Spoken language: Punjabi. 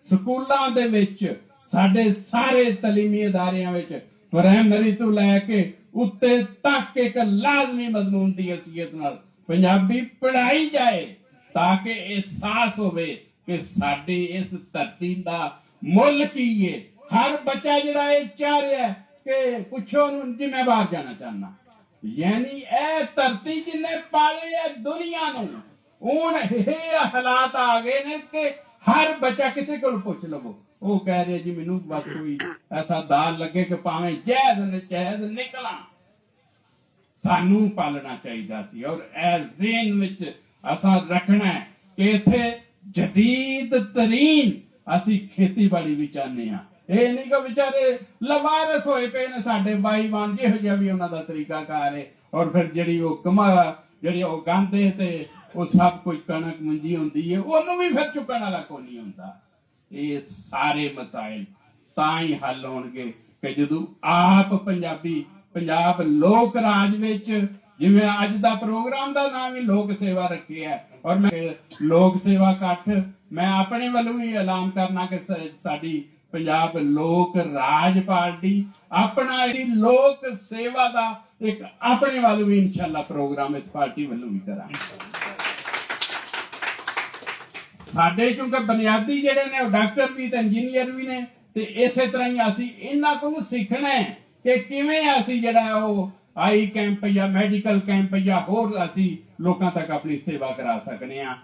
ਸਕੂਲਾਂ ਦੇ ਵਿੱਚ ਸਾਡੇ ਸਾਰੇ ਤਾਲੀਮੀ ਅਦਾਰਿਆਂ ਵਿੱਚ ਪ੍ਰਾਇਮਰੀ ਤੋਂ ਲੈ ਕੇ ਉੱਤੇ ਤੱਕ ਇੱਕ ਲਾਜ਼ਮੀ ਮਜ਼ਮੂਨ ਦੀ ਹਸੀਅਤ ਨਾਲ ਪੰਜਾਬੀ ਪੜ੍ਹਾਈ ਜਾਏ ਤਾਂ ਕਿ ਅਹਿਸਾਸ ਹੋਵੇ ਕਿ ਸਾਡੀ ਇਸ ਧਰਤੀ ਦਾ ਮੁੱਲ ਕੀ ਹੈ। ਹਰ ਬੱਚਾ ਜਿਹੜਾ ਇਹ ਚਾਹ ਰਿਹਾ ਕਿ ਪੁੱਛੋ ਉਹਨੂੰ ਜੀ ਮੈਂ ਬਾਹਰ ਜਾਣਾ ਚਾਹੁੰਦਾ, ਯਾਨੀ ਇਹ ਧਰਤੀ ਜਿੰਨੇ ਪਾਲੇ ਹੈ ਦੁਨੀਆ ਨੂੰ, ਹੁਣ ਇਹ ਹਾਲਾਤ ਆ ਗਏ ਨੇ ਕਿ ਹਰ ਬੱਚਾ ਕਿਸੇ ਕੋਲ ਪੁੱਛ ਲਵੋ ਉਹ ਕਹਿ ਰਿਹਾ ਜੀ ਮੈਨੂੰ ਬਸ ਕੋਈ ਐਸਾ ਦਾਲ ਲੱਗੇ ਕਿ ਭਾਵੇਂ ਜੈਜ਼ ਨਜਾਇਜ਼ ਨਿਕਲਾਂ। ਸਾਨੂੰ ਪਾਲਣਾ ਚਾਹੀਦਾ ਸੀ ਔਰ ਇਹ ਜ਼ਿਹਨ ਵਿੱਚ ਅਸਾਂ ਰੱਖਣਾ ਹੈ ਕਿ ਇੱਥੇ ਜਦੀਦ ਤਰੀਨ ਅਸੀਂ ਖੇਤੀਬਾੜੀ ਵੀ ਚਾਹੁੰਦੇ ਹਾਂ। ਇਹ ਨਹੀਂ ਕਿ ਵਿਚਾਰੇ ਲਵਾਰਸ ਹੋਏ ਪਏ ਨੇ ਸਾਡੇ ਬਾਈਮਾਨ, ਜਿਹੋ ਜਿਹਾ ਵੀ ਉਹਨਾਂ ਦਾ ਤਰੀਕਾਕਾਰ ਹੈ। ਔਰ ਫਿਰ ਜਿਹੜੀ ਉਹ ਗਾਂਦੇ ਤੇ ਉਹ ਸਭ ਕੁਝ ਕਣਕ ਮੰਜੀ ਹੁੰਦੀ ਹੈ, ਉਹਨੂੰ ਵੀ ਫਿਰ ਚੁੱਕਣ ਵਾਲਾ ਕੋਈ ਨਹੀਂ ਹੁੰਦਾ। ਇਹ ਸਾਰੇ ਮਸਾਇਲ ਤਾਂ ਹੀ ਹੱਲ ਹੋਣਗੇ ਕਿ ਜਦੋਂ ਆਪ ਪੰਜਾਬ ਲੋਕ ਰਾਜ ਵਿੱਚ, ਜਿਵੇਂ ਅੱਜ ਦਾ ਪ੍ਰੋਗਰਾਮ ਦਾ ਨਾਮ ਹੀ ਲੋਕ ਸੇਵਾ ਰੱਖਿਆ ਔਰ ਮੈਂ ਲੋਕ ਸੇਵਾ ਇਕੱਠ ਮੈਂ ਆਪਣੇ ਵੱਲੋਂ ਵੀ ਐਲਾਨ ਕਰਨਾ ਕਿ ਸਾਡੀ ਪੰਜਾਬ ਲੋਕ ਰਾਜ ਪਾਰਟੀ ਆਪਣਾ ਲੋਕ ਸੇਵਾ ਦਾ ਇੱਕ ਆਪਣੇ ਵੱਲੋਂ ਵੀ ਇਨਸ਼ਾਅੱਲਾ ਪ੍ਰੋਗਰਾਮ ਇਸ ਪਾਰਟੀ ਵੱਲੋਂ ਵੀ ਕਰਾਂਗੇ। ਸਾਡੇ ਕਿਉਂਕਿ ਬੁਨਿਆਦੀ ਜਿਹੜੇ ਨੇ ਉਹ ਡਾਕਟਰ ਵੀ ਤੇ ਇੰਜੀਨੀਅਰ ਵੀ ਨੇ ਤੇ ਇਸੇ ਤਰ੍ਹਾਂ ਹੀ ਅਸੀਂ ਇਹਨਾਂ ਕੋਲੋਂ ਸਿੱਖਣਾ ਹੈ ਕਿ ਕਿਵੇਂ ਅਸੀਂ ਜਿਹੜਾ ਉਹ ਆਈ ਕੈਂਪ ਜਾਂ ਮੈਡੀਕਲ ਕੈਂਪ ਜਾਂ ਹੋਰ ਅਸੀਂ ਲੋਕਾਂ ਤੱਕ ਆਪਣੀ ਸੇਵਾ ਕਰਾ ਸਕਨੇ ਆ।